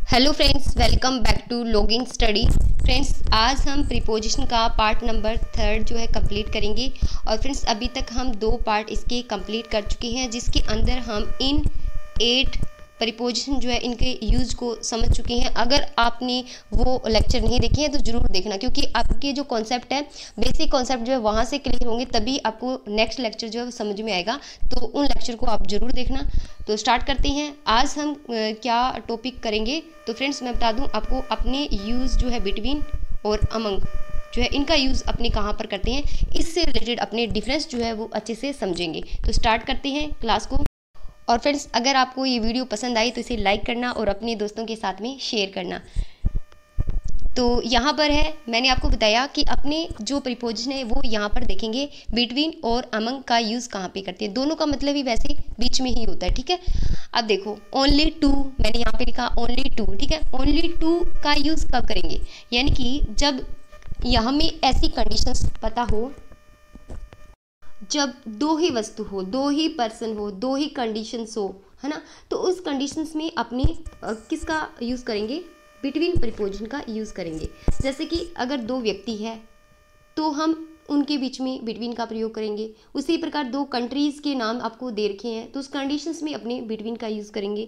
Hello friends, welcome back to logging study. Friends, आज हम preposition का पार्ट नंबर 3 जो है कंप्लीट करेंगे। और फ्रेंड्स, अभी तक हम 2 पार्ट इसके कंप्लीट कर चुके हैं, जिसके अंदर हम इन 8 प्रीपोजिशन जो है इनके यूज़ को समझ चुके हैं। अगर आपने वो लेक्चर नहीं देखे हैं तो ज़रूर देखना, क्योंकि आपके जो कॉन्सेप्ट है, बेसिक कॉन्सेप्ट जो है वहाँ से क्लियर होंगे, तभी आपको नेक्स्ट लेक्चर जो है वो समझ में आएगा। तो उन लेक्चर को आप ज़रूर देखना। तो स्टार्ट करते हैं। आज हम क्या टॉपिक करेंगे। तो फ्रेंड्स, मैं बता दूं आपको, अपने यूज़ जो है बिटवीन और अमंग जो है इनका यूज़ अपने कहाँ पर करते हैं, इससे रिलेटेड अपने डिफरेंस जो है वो अच्छे से समझेंगे। तो स्टार्ट करते हैं क्लास को। और फ्रेंड्स, अगर आपको ये वीडियो पसंद आई तो इसे लाइक करना और अपने दोस्तों के साथ में शेयर करना। तो यहाँ पर है, मैंने आपको बताया कि अपने जो प्रीपोजिशन है वो यहाँ पर देखेंगे बिटवीन और अमंग का यूज़ कहाँ पे करते हैं। दोनों का मतलब ही वैसे बीच में ही होता है, ठीक है। अब देखो, ओनली टू, मैंने यहाँ पे लिखा ओनली टू, ठीक है। ओनली टू का यूज़ कब करेंगे, यानी कि जब यहाँ में ऐसी कंडीशंस पता हो, जब दो ही वस्तु हो, दो ही पर्सन हो, दो ही कंडीशंस हो, है ना। तो उस कंडीशंस में अपने किसका यूज़ करेंगे, बिटवीन प्रीपोजिशन का यूज़ करेंगे। जैसे कि अगर दो व्यक्ति है तो हम उनके बीच में बिटवीन का प्रयोग करेंगे। उसी प्रकार दो कंट्रीज़ के नाम आपको दे रखे हैं तो उस कंडीशंस में अपने बिटवीन का यूज़ करेंगे।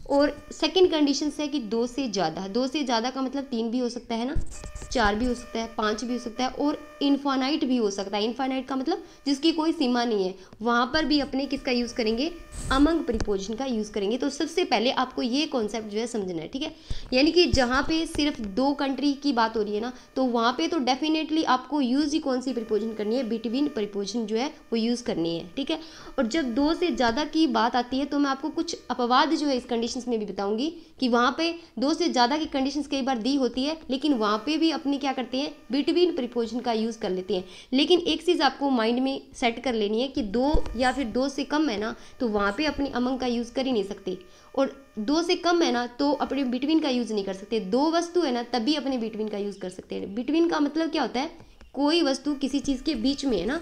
और सेकंड कंडीशन है कि दो से ज़्यादा का मतलब 3 भी हो सकता है ना, 4 भी हो सकता है, 5 भी हो सकता है, और इनफाइनाइट भी हो सकता है। इनफाइनाइट का मतलब जिसकी कोई सीमा नहीं है, वहाँ पर भी अपने किसका यूज़ करेंगे, अमंग प्रीपोजिशन का यूज़ करेंगे। तो सबसे पहले आपको ये कॉन्सेप्ट जो है समझना है, ठीक है। यानी कि जहाँ पे सिर्फ 2 कंट्री की बात हो रही है ना, तो वहाँ पे तो डेफिनेटली आपको यूज़ ही कौन सी प्रीपोजिशन करनी है, बिटवीन प्रीपोजिशन जो है वो यूज़ करनी है, ठीक है। और जब 2 से ज़्यादा की बात आती है तो मैं आपको कुछ अपवाद जो है इस कंडीशन में भी बताऊंगी कि वहां पे 2 से ज्यादा की कंडीशंस कई बार दी होती है, लेकिन वहां पे भी अपने क्या करते हैं, बिटवीन प्रीपोजिशन का यूज कर लेते हैं। लेकिन एक चीज आपको माइंड में सेट कर लेनी है कि 2 या फिर 2 से कम है ना, तो वहां पे अपने अमंग का यूज कर ही नहीं सकते। और 2 से कम है ना तो अपने बिटवीन का यूज नहीं कर सकते। 2 वस्तु है ना तभी अपने बिटवीन का यूज कर सकते हैं। बिटवीन का मतलब क्या होता है, कोई वस्तु किसी चीज के बीच में है ना।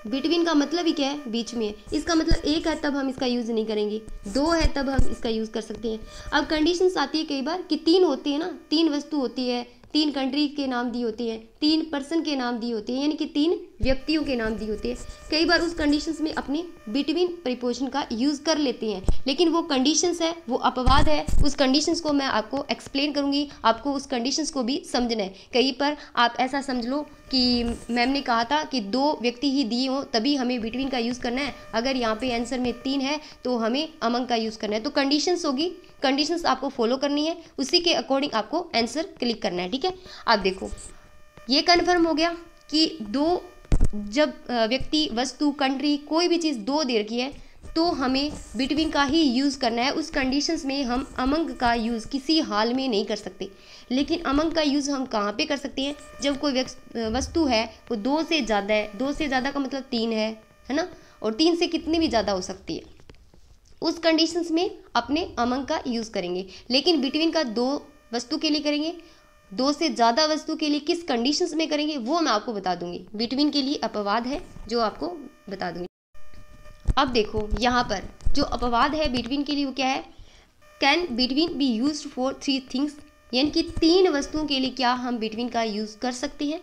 बिटवीन का मतलब ही क्या है, बीच में है। इसका मतलब 1 है तब हम इसका यूज़ नहीं करेंगे, 2 है तब हम इसका यूज़ कर सकते हैं। अब कंडीशंस आती है कई बार कि 3 होती है ना, 3 वस्तु होती है, 3 कंट्री के नाम दी होती है, 3 पर्सन के नाम दी होती है, यानी कि 3 व्यक्तियों के नाम दी होती है। कई बार उस कंडीशंस में अपने बिटवीन प्रीपोजिशन का यूज़ कर लेते हैं, लेकिन वो कंडीशंस है, वो अपवाद है। उस कंडीशंस को मैं आपको एक्सप्लेन करूंगी, आपको उस कंडीशंस को भी समझना है। कहीं पर आप ऐसा समझ लो कि मैम ने कहा था कि 2 व्यक्ति ही दिए हों तभी हमें बिटवीन का यूज़ करना है, अगर यहाँ पे आंसर में 3 है तो हमें अमंग का यूज़ करना है। तो कंडीशंस होगी, कंडीशंस आपको फॉलो करनी है, उसी के अकॉर्डिंग आपको आंसर क्लिक करना है, ठीक है। आप देखो, ये कन्फर्म हो गया कि 2, जब व्यक्ति, वस्तु, कंट्री, कोई भी चीज़ 2 दे रखी है तो हमें बिटवीन का ही यूज़ करना है। उस कंडीशंस में हम अमंग का यूज़ किसी हाल में नहीं कर सकते। लेकिन अमंग का यूज़ हम कहाँ पे कर सकते हैं, जब कोई वस्तु है वो 2 से ज़्यादा है। 2 से ज़्यादा का मतलब 3 है ना, और 3 से कितनी भी ज़्यादा हो सकती है, उस कंडीशंस में अपने अमंग का यूज़ करेंगे। लेकिन बिटवीन का 2 वस्तु के लिए करेंगे, 2 से ज़्यादा वस्तु के लिए किस कंडीशंस में करेंगे वो मैं आपको बता दूंगी। बिटवीन के लिए अपवाद है जो आपको बता दूंगी। अब देखो, यहाँ पर जो अपवाद है बिटवीन के लिए वो क्या है, can between be used for 3 things, यानी कि 3 वस्तुओं के लिए क्या हम बिटवीन का यूज़ कर सकते हैं।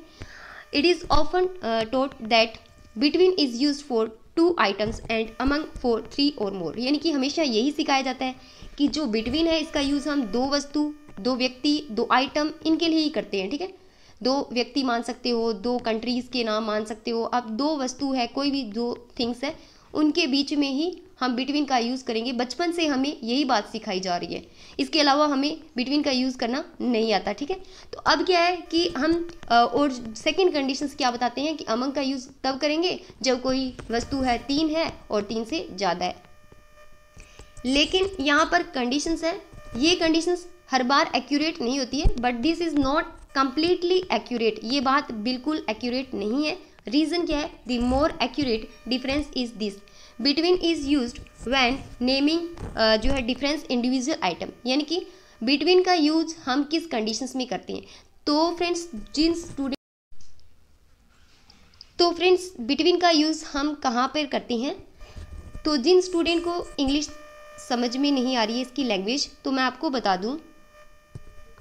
It is often taught that between is used for 2 items and among for 3 और मोर, यानी कि हमेशा यही सिखाया जाता है कि जो बिटवीन है इसका यूज़ हम 2 वस्तु, 2 व्यक्ति, 2 आइटम, इनके लिए ही करते हैं, ठीक है। 2 व्यक्ति मान सकते हो, 2 कंट्रीज़ के नाम मान सकते हो। अब 2 वस्तु है, कोई भी 2 थिंग्स है, उनके बीच में ही हम बिटवीन का यूज़ करेंगे। बचपन से हमें यही बात सिखाई जा रही है, इसके अलावा हमें बिटवीन का यूज़ करना नहीं आता, ठीक है। तो अब क्या है कि हम और सेकंड कंडीशंस क्या बताते हैं कि अमंग का यूज़ तब करेंगे जब कोई वस्तु है 3 है और 3 से ज़्यादा है। लेकिन यहाँ पर कंडीशंस है, ये कंडीशंस हर बार एक्यूरेट नहीं होती है, but this is not completely accurate. ये बात बिल्कुल एक्यूरेट नहीं है। रीज़न क्या है, the more accurate difference is this, between is used when naming जो है डिफरेंस इंडिविजुअल आइटम, यानी कि बिटवीन का यूज हम किस कंडीशंस में करते हैं। तो फ्रेंड्स बिटवीन का यूज़ हम कहाँ पर करते हैं, तो जिन स्टूडेंट को इंग्लिश समझ में नहीं आ रही है इसकी लैंग्वेज, तो मैं आपको बता दूं,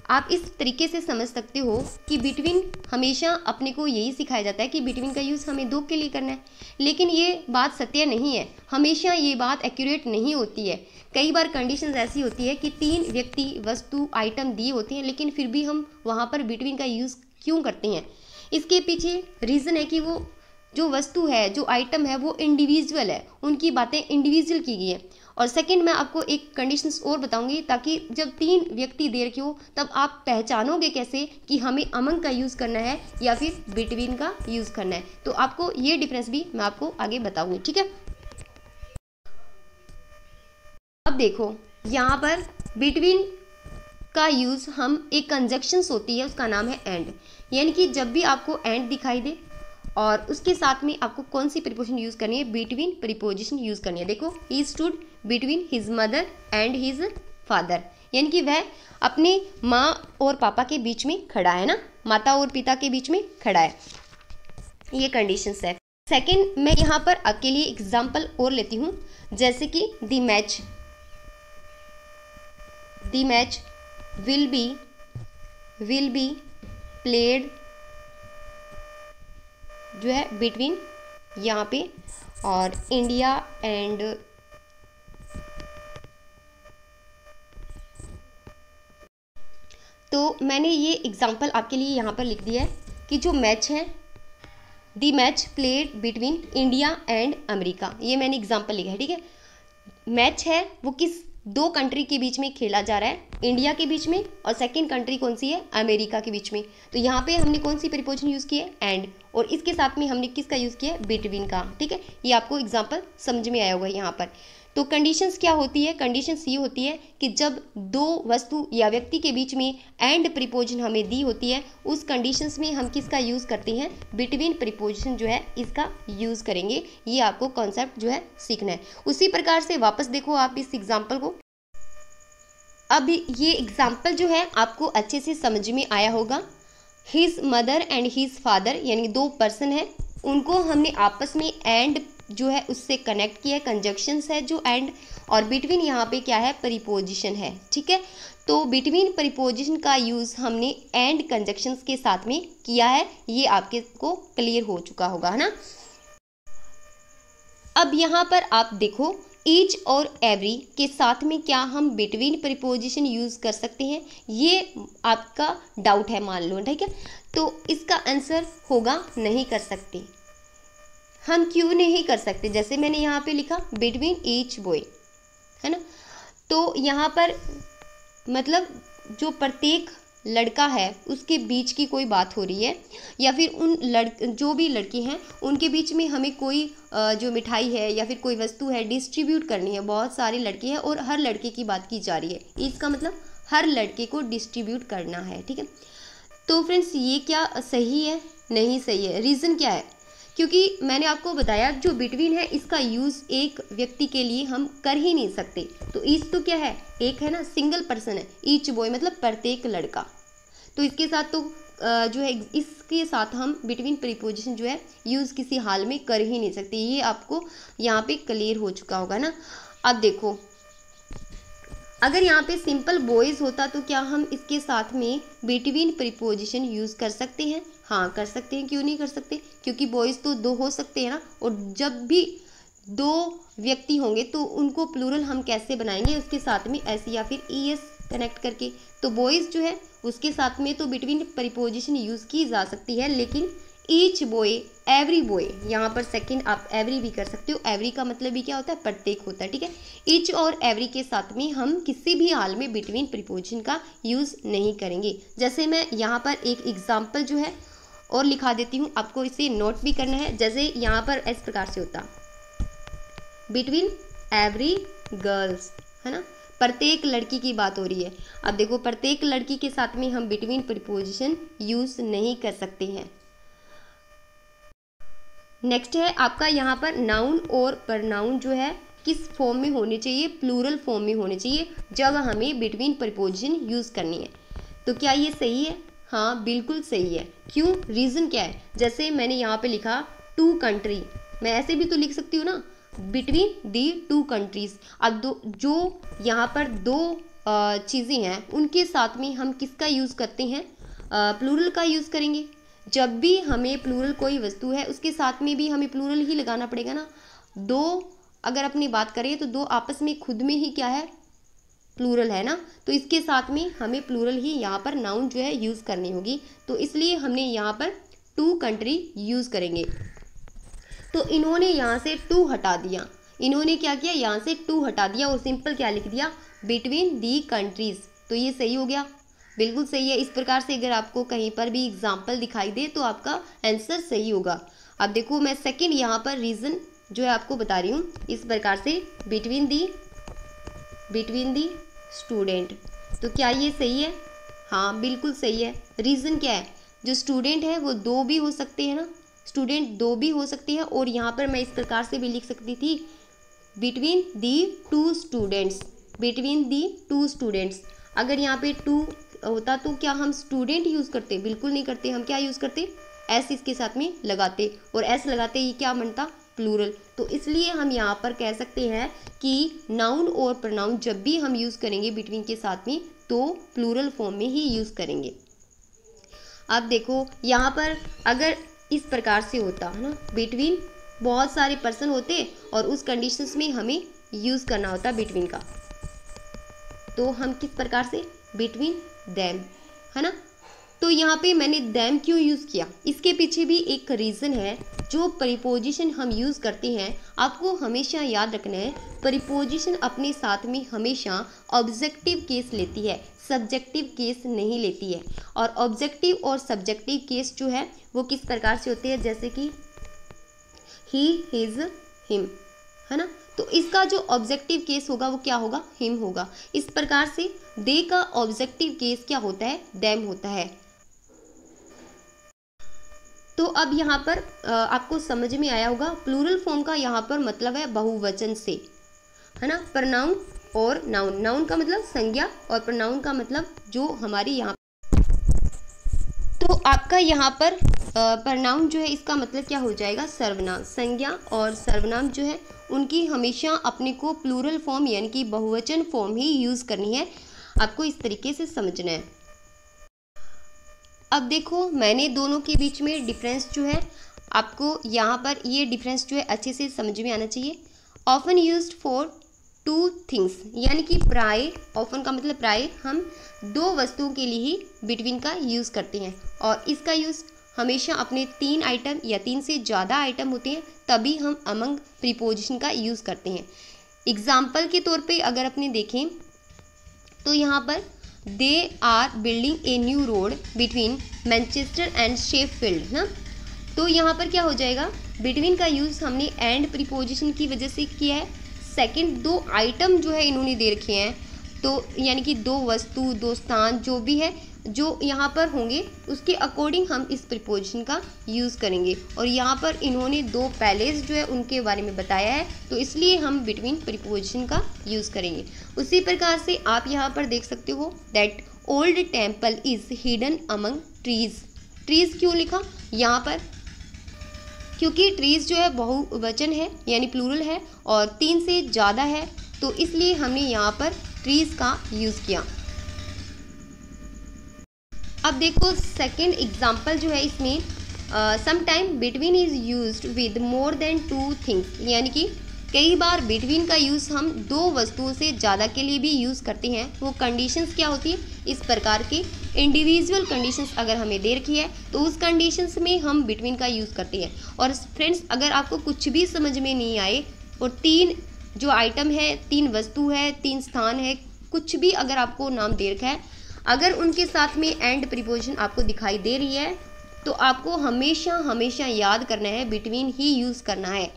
आप इस तरीके से समझ सकते हो कि बिटवीन हमेशा अपने को यही सिखाया जाता है कि बिटवीन का यूज़ हमें दो के लिए करना है, लेकिन ये बात सत्य नहीं है, हमेशा ये बात एक्यूरेट नहीं होती है। कई बार कंडीशंस ऐसी होती है कि तीन व्यक्ति, वस्तु, आइटम दिए होते हैं, लेकिन फिर भी हम वहाँ पर बिटवीन का यूज़ क्यों करते हैं। इसके पीछे रीज़न है कि वो जो वस्तु है, जो आइटम है, वो इंडिविजुअल है, उनकी बातें इंडिविजुअल की गई है। और सेकंड, मैं आपको एक कंडीशंस और बताऊंगी, ताकि जब तीन व्यक्ति दे रखे हो तब आप पहचानोगे कैसे कि हमें अमंग का यूज़ करना है या फिर बिटवीन का यूज़ करना है। तो आपको ये डिफरेंस भी मैं आपको आगे बताऊंगी, ठीक है। अब देखो, यहाँ पर बिटवीन का यूज़ हम, एक कंजक्शंस होती है, उसका नाम है एंड, यानी कि जब भी आपको एंड दिखाई दे और उसके साथ में आपको कौन सी प्रीपोजिशन यूज़ करनी है, बिटवीन प्रीपोजिशन यूज़ करनी है। देखो, he stood between his mother and his father, यानी कि वह अपने माँ और पापा के बीच में खड़ा है ना, माता और पिता के बीच में खड़ा है, ये कंडीशंस है। सेकंड, मैं यहाँ पर आपके लिए एग्जाम्पल और लेती हूँ, जैसे कि the match will be played जो है बिटवीन यहाँ पे और इंडिया एंड तो मैंने ये एग्जांपल आपके लिए यहाँ पर लिख दिया है कि जो मैच है, दी match played between India and America, ये मैंने एग्जांपल लिखा है, ठीक है। मैच है वो किस दो कंट्री के बीच में खेला जा रहा है, इंडिया के बीच में, और सेकंड कंट्री कौन सी है, अमेरिका के बीच में। तो यहाँ पे हमने कौन सी प्रीपोजिशन यूज़ की है, एंड, और इसके साथ में हमने किसका यूज़ किया है, बिटवीन का, ठीक है। ये आपको एग्जांपल समझ में आया होगा यहाँ पर। तो कंडीशंस क्या होती है, कंडीशंस ये होती है कि जब दो वस्तु या व्यक्ति के बीच में एंड प्रीपोजिशन हमें दी होती है, उस कंडीशंस में हम किसका यूज़ करते हैं, बिटवीन प्रीपोजिशन जो है इसका यूज़ करेंगे। ये आपको कॉन्सेप्ट जो है सीखना है। उसी प्रकार से वापस देखो आप इस एग्जाम्पल को। अब ये एग्जाम्पल जो है आपको अच्छे से समझ में आया होगा। His mother and his father, यानी दो पर्सन है, उनको हमने आपस में एंड जो है उससे कनेक्ट किया है, कंजक्शंस है जो एंड, और बिटवीन यहाँ पे क्या है, प्रीपोजिशन है, ठीक है। तो बिटवीन प्रीपोजिशन का यूज़ हमने एंड कंजक्शंस के साथ में किया है, ये आपके को क्लियर हो चुका होगा, है ना। अब यहाँ पर आप देखो, ईच और एवरी के साथ में क्या हम बिटवीन प्रीपोजिशन यूज़ कर सकते हैं, ये आपका डाउट है मान लो, ठीक है। तो इसका आंसर होगा नहीं कर सकते। हम क्यों नहीं कर सकते, जैसे मैंने यहाँ पे लिखा बिटवीन ईच बॉय, है ना। तो यहाँ पर मतलब जो प्रत्येक लड़का है उसके बीच की कोई बात हो रही है, या फिर उन जो भी लड़के हैं उनके बीच में हमें कोई जो मिठाई है या फिर कोई वस्तु है डिस्ट्रीब्यूट करनी है। बहुत सारे लड़के हैं और हर लड़के की बात की जा रही है, इसका मतलब हर लड़के को डिस्ट्रीब्यूट करना है, ठीक है। तो फ्रेंड्स, ये क्या सही है, नहीं सही है। रीज़न क्या है, क्योंकि मैंने आपको बताया जो बिटवीन है इसका यूज़ एक व्यक्ति के लिए हम कर ही नहीं सकते। तो ईच तो क्या है, एक है ना, सिंगल पर्सन है, ईच बॉय मतलब प्रत्येक लड़का। तो इसके साथ तो जो है इसके साथ हम बिटवीन प्रीपोजिशन जो है यूज़ किसी हाल में कर ही नहीं सकते। ये आपको यहाँ पे क्लियर हो चुका होगा ना। अब देखो, अगर यहाँ पे सिंपल बॉयज़ होता तो क्या हम इसके साथ में बिटवीन प्रीपोजिशन यूज़ कर सकते हैं? हाँ, कर सकते हैं। क्यों नहीं कर सकते, क्योंकि बॉयज़ तो दो हो सकते हैं ना, और जब भी दो व्यक्ति होंगे तो उनको प्लूरल हम कैसे बनाएंगे, उसके साथ में एस या फिर ईएस कनेक्ट करके। तो बॉयज़ जो है उसके साथ में तो बिटवीन प्रीपोजिशन यूज़ की जा सकती है, लेकिन ईच बॉय, एवरी बॉय, यहाँ पर सेकंड आप एवरी भी कर सकते हो। एवरी का मतलब भी क्या होता है, प्रत्येक होता है, ठीक है। ईच और एवरी के साथ में हम किसी भी हाल में बिटवीन प्रीपोजिशन का यूज़ नहीं करेंगे। जैसे मैं यहाँ पर एक एग्जाम्पल जो है और लिखा देती हूँ, आपको इसे नोट भी करना है। जैसे यहाँ पर इस प्रकार से होता, बिटवीन एवरी गर्ल्स, है ना, प्रत्येक लड़की की बात हो रही है। अब देखो, प्रत्येक लड़की के साथ में हम बिटवीन प्रीपोजिशन यूज़ नहीं कर सकते हैं। नेक्स्ट है आपका यहाँ पर नाउन और प्रनाउन जो है किस फॉर्म में होने चाहिए, प्लूरल फॉर्म में होने चाहिए जब हमें बिटवीन प्रीपोजिशन यूज़ करनी है। तो क्या ये सही है? हाँ, बिल्कुल सही है। क्यों? रीज़न क्या है? जैसे मैंने यहाँ पे लिखा टू कंट्री, मैं ऐसे भी तो लिख सकती हूँ ना, बिटवीन दी टू कंट्रीज। अब जो यहाँ पर दो चीज़ें हैं उनके साथ में हम किसका यूज़ करते हैं, प्लूरल का यूज़ करेंगे। जब भी हमें प्लूरल कोई वस्तु है उसके साथ में भी हमें प्लूरल ही लगाना पड़ेगा ना। दो अगर अपनी बात करें तो दो आपस में खुद में ही क्या है, प्लूरल है ना, तो इसके साथ में हमें प्लूरल ही यहाँ पर नाउन जो है यूज़ करनी होगी। तो इसलिए हमने यहाँ पर टू कंट्री यूज़ करेंगे। तो इन्होंने यहाँ से टू हटा दिया, इन्होंने क्या किया, यहाँ से टू हटा दिया और सिंपल क्या लिख दिया, बिटवीन दी कंट्रीज। तो ये सही हो गया, बिल्कुल सही है। इस प्रकार से अगर आपको कहीं पर भी एग्जाम्पल दिखाई दे तो आपका आंसर सही होगा। अब देखो मैं सेकंड यहाँ पर रीज़न जो है आपको बता रही हूँ इस प्रकार से, बिटवीन दी स्टूडेंट। तो क्या ये सही है? हाँ बिल्कुल सही है। रीज़न क्या है, जो स्टूडेंट है वो दो भी हो सकते हैं ना, स्टूडेंट दो भी हो सकते हैं। और यहाँ पर मैं इस प्रकार से भी लिख सकती थी, between the two students, between the two students. अगर यहाँ पे टू होता तो क्या हम स्टूडेंट यूज़ करते? बिल्कुल नहीं करते। हम क्या यूज़ करते, एस इसके साथ में लगाते, और एस लगाते ही क्या बनता, प्लूरल। तो इसलिए हम यहाँ पर कह सकते हैं कि नाउन और प्रोनाउन जब भी हम यूज़ करेंगे बिटवीन के साथ में तो प्लूरल फॉर्म में ही यूज़ करेंगे। अब देखो यहाँ पर अगर इस प्रकार से होता है ना, बिटवीन बहुत सारे पर्सन होते और उस कंडीशंस में हमें यूज़ करना होता बिटवीन का, तो हम किस प्रकार से, बिटवीन देम, है ना। तो यहाँ पे मैंने देम क्यों यूज़ किया, इसके पीछे भी एक रीज़न है। जो प्रीपोजिशन हम यूज़ करते हैं आपको हमेशा याद रखना है, प्रीपोजिशन अपने साथ में हमेशा ऑब्जेक्टिव केस लेती है, सब्जेक्टिव केस नहीं लेती है। और ऑब्जेक्टिव और सब्जेक्टिव केस जो है वो किस प्रकार से होते हैं, जैसे कि ही, हिज, हिम, है ना। तो इसका जो ऑब्जेक्टिव केस होगा वो क्या होगा, हिम होगा। इस प्रकार से दे का ऑब्जेक्टिव केस क्या होता है, देम होता है। तो अब यहाँ पर आपको समझ में आया होगा, प्लूरल फॉर्म का यहाँ पर मतलब है बहुवचन से, है ना। प्रनाउन और नाउन, नाउन का मतलब संज्ञा और प्रनाउन का मतलब जो हमारी यहाँ, तो आपका यहाँ पर प्रनाउन जो है इसका मतलब क्या हो जाएगा, सर्वनाम। संज्ञा और सर्वनाम जो है उनकी हमेशा अपने को प्लूरल फॉर्म यानी कि बहुवचन फॉर्म ही यूज़ करनी है, आपको इस तरीके से समझना है। अब देखो मैंने दोनों के बीच में डिफरेंस जो है आपको यहाँ पर ये डिफरेंस जो है अच्छे से समझ में आना चाहिए। Often used for two things, यानी कि प्राय, ऑफन का मतलब प्राय, हम दो वस्तुओं के लिए ही बिटवीन का यूज़ करते हैं। और इसका यूज़ हमेशा अपने तीन आइटम या तीन से ज़्यादा आइटम होते हैं तभी हम अमंग प्रीपोजिशन का यूज़ करते हैं। एग्जाम्पल के तौर पे अगर अपने देखें तो यहाँ पर they are building a new road between Manchester and Sheffield ना। तो यहाँ पर क्या हो जाएगा, बिटवीन का यूज़ हमने एंड प्रीपोजिशन की वजह से किया है। सेकंड, दो आइटम जो है इन्होंने दे रखे हैं, तो यानी कि दो वस्तु, दो स्थान जो भी है जो यहाँ पर होंगे उसके अकॉर्डिंग हम इस प्रीपोजिशन का यूज़ करेंगे। और यहाँ पर इन्होंने दो पैलेस जो है उनके बारे में बताया है, तो इसलिए हम बिटवीन प्रीपोजिशन का यूज़ करेंगे। उसी प्रकार से आप यहाँ पर देख सकते हो that old temple is hidden among trees. Trees क्यों लिखा यहाँ पर, क्योंकि ट्रीज जो है बहुवचन है यानी प्लूरल है और तीन से ज़्यादा है, तो इसलिए हमने यहाँ पर ट्रीज का यूज़ किया। अब देखो सेकंड एग्जाम्पल जो है इसमें, sometime between is used with more than two things, यानी कि कई बार बिटवीन का यूज़ हम दो वस्तुओं से ज़्यादा के लिए भी यूज़ करते हैं। वो कंडीशंस क्या होती है, इस प्रकार की इंडिविजुअल कंडीशंस अगर हमें दे रखी है तो उस कंडीशंस में हम बिटवीन का यूज़ करते हैं। और फ्रेंड्स अगर आपको कुछ भी समझ में नहीं आए और तीन जो आइटम है, तीन वस्तु है, तीन स्थान है, कुछ भी अगर आपको नाम दे रखा है, अगर उनके साथ में एंड प्रीपोजिशन आपको दिखाई दे रही है तो आपको हमेशा हमेशा याद करना है बिटवीन ही यूज़ करना है।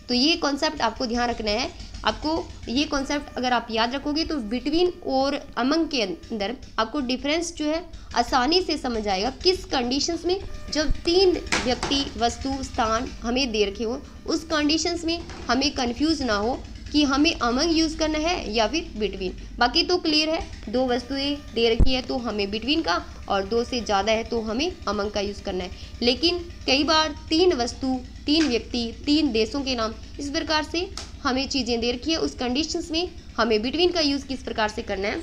तो ये कॉन्सेप्ट आपको ध्यान रखना है। आपको ये कॉन्सेप्ट अगर आप याद रखोगे तो बिटवीन और अमंग के अंदर आपको डिफरेंस जो है आसानी से समझ आएगा। किस कंडीशंस में, जब तीन व्यक्ति, वस्तु, स्थान हमें दे रखे हो, उस कंडीशंस में हमें कंफ्यूज ना हो कि हमें अमंग यूज़ करना है या फिर बिटवीन। बाकी तो क्लियर है, दो वस्तुएं दे रखी है तो हमें बिटवीन का, और दो से ज़्यादा है तो हमें अमंग का यूज़ करना है। लेकिन कई बार तीन वस्तु, तीन व्यक्ति, तीन देशों के नाम, इस प्रकार से हमें चीज़ें दे रखी है, उस कंडीशंस में हमें बिटवीन का यूज़ किस प्रकार से करना है,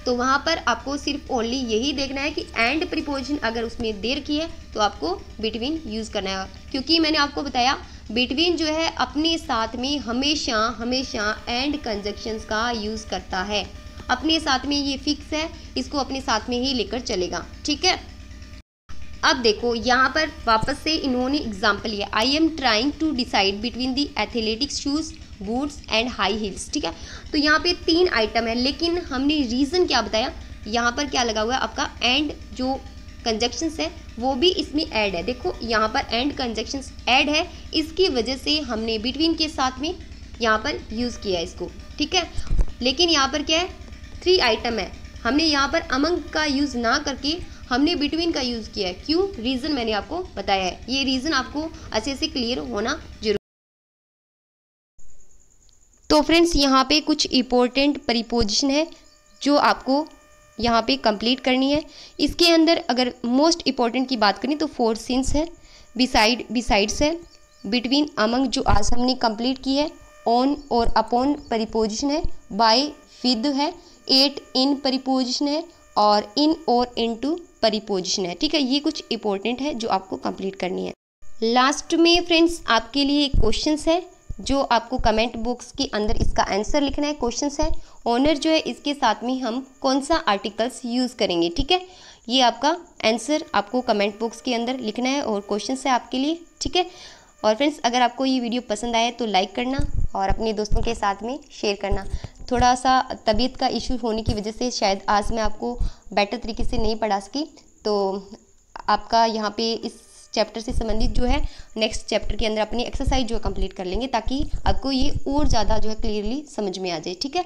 तो वहाँ पर आपको सिर्फ ओनली यही देखना है कि एंड प्रीपोजिशन अगर उसमें दे रखी है तो आपको बिटवीन यूज़ करना है। क्योंकि मैंने आपको बताया बिटवीन जो है अपने साथ में हमेशा हमेशा एंड कंजक्शंस का यूज़ करता है, अपने साथ में ये फिक्स है, इसको अपने साथ में ही लेकर चलेगा। ठीक है, अब देखो यहाँ पर वापस से इन्होंने एग्जाम्पल लिया, I am trying to decide between the athletics shoes, boots and high heels. ठीक है, तो यहाँ पे 3 आइटम है, लेकिन हमने रीज़न क्या बताया, यहाँ पर क्या लगा हुआ है आपका एंड जो कंजक्शंस है वो भी इसमें ऐड है। देखो यहाँ पर एंड कंजक्शंस ऐड है, इसकी वजह से हमने बिटवीन के साथ में यहाँ पर यूज़ किया है इसको। ठीक है, लेकिन यहाँ पर क्या है, 3 आइटम है, हमने यहाँ पर अमंग का यूज़ ना करके हमने बिटवीन का यूज़ किया है। क्यों, रीज़न मैंने आपको बताया है, ये रीज़न आपको अच्छे से क्लियर होना जरूर। तो फ्रेंड्स यहाँ पे कुछ इम्पोर्टेंट प्रीपोजिशन है जो आपको यहाँ पे कंप्लीट करनी है। इसके अंदर अगर मोस्ट इम्पोर्टेंट की बात करें तो 4 सिंस है, बिसाइड बिसाइड्स है, बिटवीन अमंग जो आज हमने कंप्लीट की है, ऑन और अपॉन प्रीपोजिशन है, बाय विद है, एट इन प्रीपोजिशन है और इन और इनटू प्रीपोजिशन है। ठीक है, ये कुछ इंपॉर्टेंट है जो आपको कंप्लीट करनी है। लास्ट में फ्रेंड्स आपके लिए एक क्वेश्चंस है जो आपको कमेंट बॉक्स के अंदर इसका आंसर लिखना है। क्वेश्चंस है ऑनर जो है इसके साथ में हम कौन सा आर्टिकल्स यूज़ करेंगे। ठीक है, ये आपका आंसर आपको कमेंट बॉक्स के अंदर लिखना है और क्वेश्चंस है आपके लिए। ठीक है, और फ्रेंड्स अगर आपको ये वीडियो पसंद आए तो लाइक करना और अपने दोस्तों के साथ में शेयर करना। थोड़ा सा तबीयत का इशू होने की वजह से शायद आज मैं आपको बेटर तरीके से नहीं पढ़ा सकी, तो आपका यहाँ पे इस चैप्टर से संबंधित जो है नेक्स्ट चैप्टर के अंदर अपनी एक्सरसाइज जो है कंप्लीट कर लेंगे ताकि आपको ये और ज़्यादा जो है क्लियरली समझ में आ जाए। ठीक है।